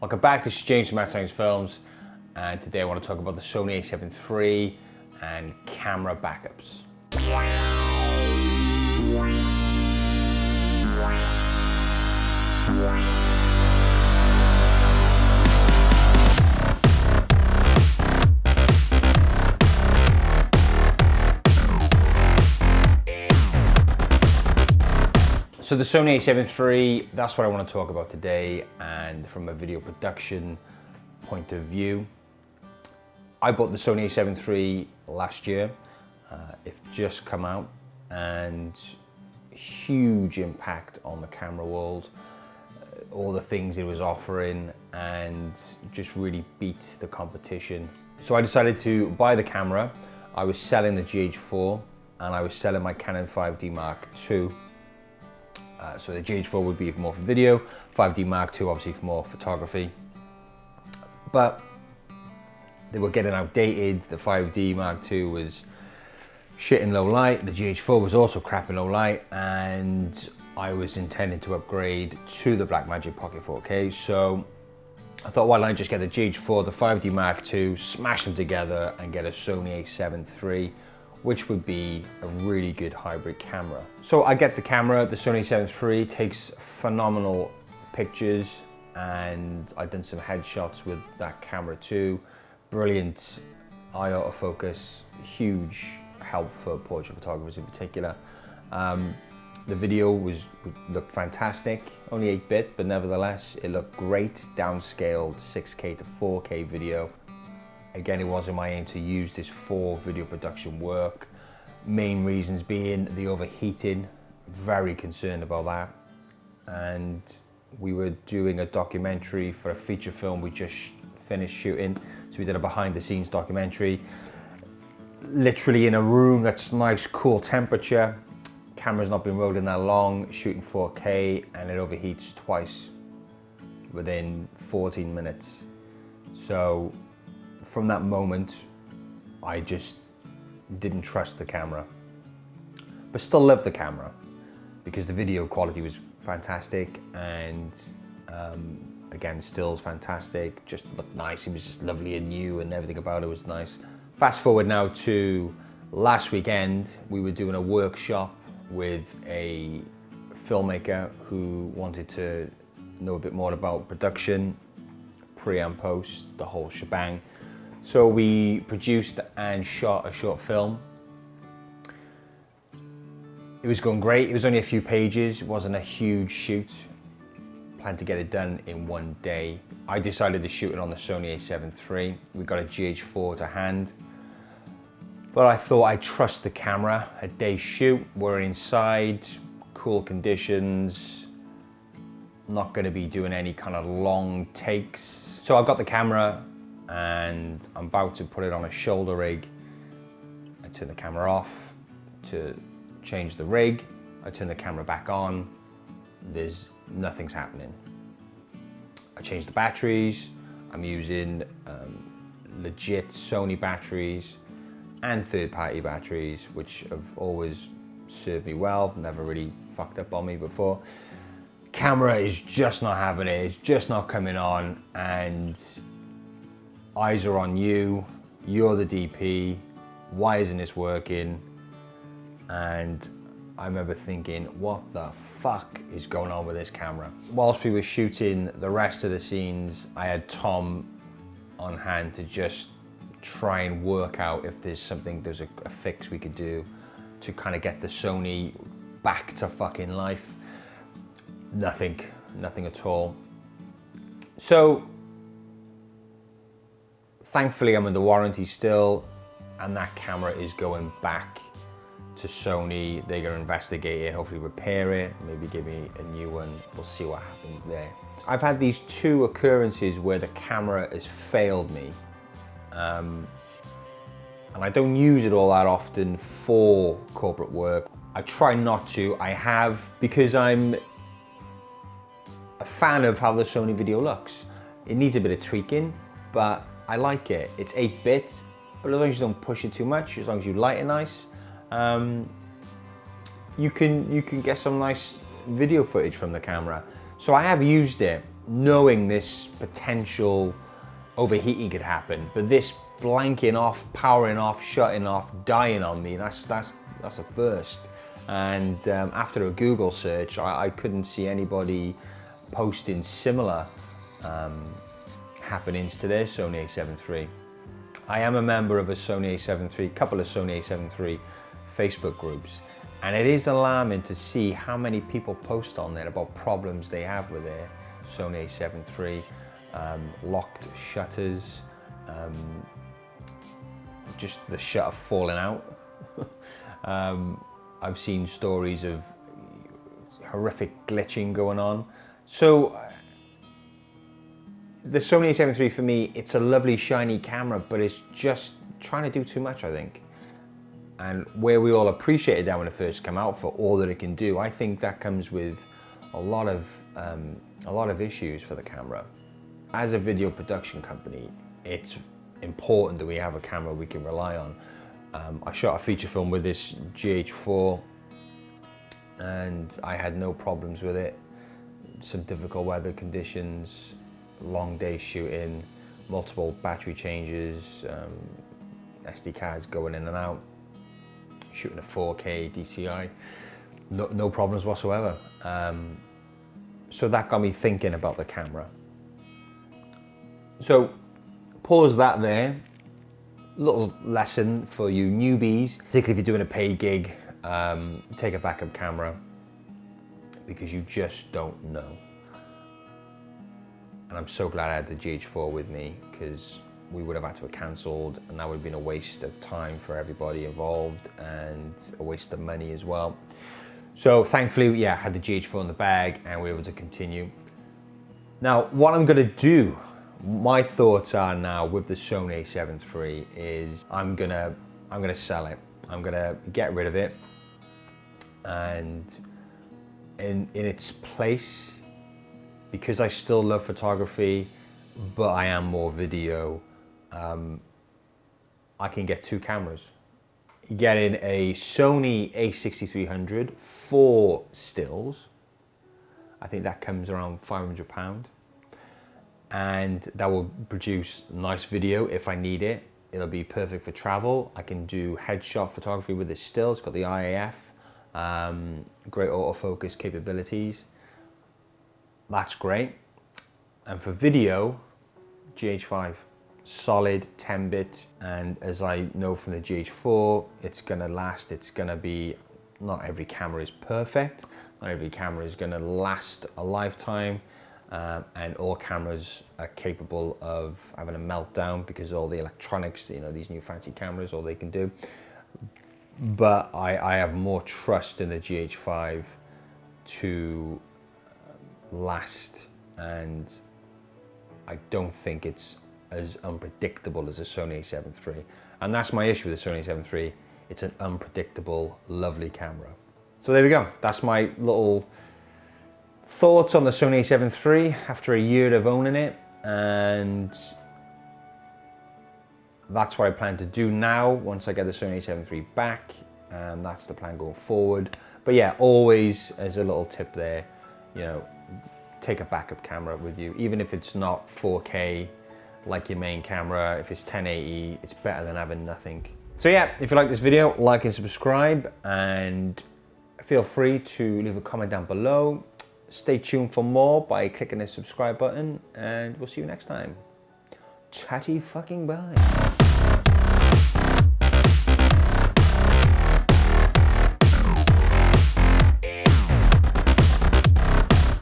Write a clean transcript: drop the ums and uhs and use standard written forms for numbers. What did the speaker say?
Welcome back, this is James from Panasonic Films, and today I want to talk about the Sony A7 III and camera backups. So the Sony A7 III, that's what I want to talk about today, and from a video production point of view. I bought the Sony A7 III last year. It's just come out, and huge impact on the camera world. All the things it was offering, and just really beat the competition. So I decided to buy the camera. I was selling the GH4, and I was selling my Canon 5D Mark II. So the GH4 would be more for video, 5D Mark II obviously for more photography. But they were getting outdated. The 5D Mark II was shit in low light. The GH4 was also crap in low light, and I was intending to upgrade to the Blackmagic Pocket 4K. So I thought, why don't I just get the GH4, the 5D Mark II, smash them together and get a Sony A7 III, which would be a really good hybrid camera. So I get the camera, the Sony A7 III, takes phenomenal pictures, and I've done some headshots with that camera too. Brilliant eye autofocus, huge help for portrait photographers in particular. The video looked fantastic, only 8-bit, but nevertheless, it looked great, downscaled 6K to 4K video. Again, it wasn't my aim to use this for video production work. Main reasons being the overheating, very concerned about that. And we were doing a documentary for a feature film we just finished shooting. So we did a behind the scenes documentary, literally in a room that's nice, cool temperature. Camera's not been rolling that long, shooting 4K, and it overheats twice within 14 minutes. So from that moment, I just didn't trust the camera, but still loved the camera because the video quality was fantastic, and again, stills fantastic, just looked nice. It was just lovely and new, and everything about it was nice. Fast forward now to last weekend, we were doing a workshop with a filmmaker who wanted to know a bit more about production, pre and post, the whole shebang. So we produced and shot a short film. It was going great. It was only a few pages. It wasn't a huge shoot. Planned to get it done in one day. I decided to shoot it on the Sony A7 III. We got a GH4 to hand. But I thought I'd trust the camera. A day shoot, we're inside, cool conditions, not gonna be doing any kind of long takes. So I've got the camera, and I'm about to put it on a shoulder rig. I turn the camera off to change the rig. I turn the camera back on. Nothing's happening. I changed the batteries. I'm using legit Sony batteries and third-party batteries, which have always served me well, never really fucked up on me before. Camera is just not having it. It's just not coming on, and eyes are on you, you're the DP, why isn't this working? And I remember thinking, what the fuck is going on with this camera? Whilst we were shooting the rest of the scenes, I had Tom on hand to just try and work out if there's a fix we could do to kind of get the Sony back to fucking life. Nothing at all. So, thankfully, I'm under warranty still, and that camera is going back to Sony. They're going to investigate it, hopefully repair it, maybe give me a new one. We'll see what happens there. I've had these two occurrences where the camera has failed me. And I don't use it all that often for corporate work. I try not to. I have, because I'm a fan of how the Sony video looks. It needs a bit of tweaking, but I like it. It's 8-bit, but as long as you don't push it too much, as long as you light it nice, you can get some nice video footage from the camera. So I have used it. knowing this potential overheating could happen, but this blanking off, powering off, shutting off, dying on me, that's a first. And after a Google search, I couldn't see anybody posting similar happenings to their Sony A7 III. I am a member of a Sony A7 III, couple of Sony A7 III Facebook groups, and it is alarming to see how many people post on there about problems they have with their Sony A7 III, locked shutters, just the shutter falling out. I've seen stories of horrific glitching going on. So the Sony A7 III for me, it's a lovely shiny camera, but it's just trying to do too much, I think. And where we all appreciated that when it first came out for all that it can do, I think that comes with a lot of issues for the camera. As a video production company, it's important that we have a camera we can rely on. I shot a feature film with this GH4 and I had no problems with it. Some difficult weather conditions, long day shooting, multiple battery changes, SD cards going in and out, shooting a 4K DCI, no problems whatsoever. So that got me thinking about the camera. So pause that there. Little lesson for you newbies, particularly if you're doing a paid gig, take a backup camera because you just don't know. And I'm so glad I had the GH4 with me because we would have had to have cancelled and that would have been a waste of time for everybody involved and a waste of money as well. So thankfully, yeah, I had the GH4 in the bag and we were able to continue. Now, what I'm gonna do, my thoughts are now with the Sony A7 III is I'm gonna sell it. I'm gonna get rid of it, and in its place, because I still love photography, but I am more video, I can get two cameras. Getting a Sony A6300 for stills, I think that comes around £500. And that will produce nice video if I need it. It'll be perfect for travel. I can do headshot photography with this still. It's got the IAF, great autofocus capabilities. That's great. And for video, GH5, solid 10-bit. And as I know from the GH4, it's gonna last, it's gonna be, not every camera is perfect. Not every camera is gonna last a lifetime. And all cameras are capable of having a meltdown because all the electronics, you know, these new fancy cameras, all they can do. But I have more trust in the GH5 to last, and I don't think it's as unpredictable as a Sony A7 III. And that's my issue with the Sony A7 III. It's an unpredictable, lovely camera. So there we go. That's my little thoughts on the Sony A7 III after a year of owning it, and that's what I plan to do now once I get the Sony A7 III back, and that's the plan going forward. But yeah, always as a little tip there, you know, take a backup camera with you, even if it's not 4K like your main camera. If it's 1080, it's better than having nothing. So yeah, if you like this video, like and subscribe, and feel free to leave a comment down below. Stay tuned for more by clicking the subscribe button, and we'll see you next time. Chatty fucking bye.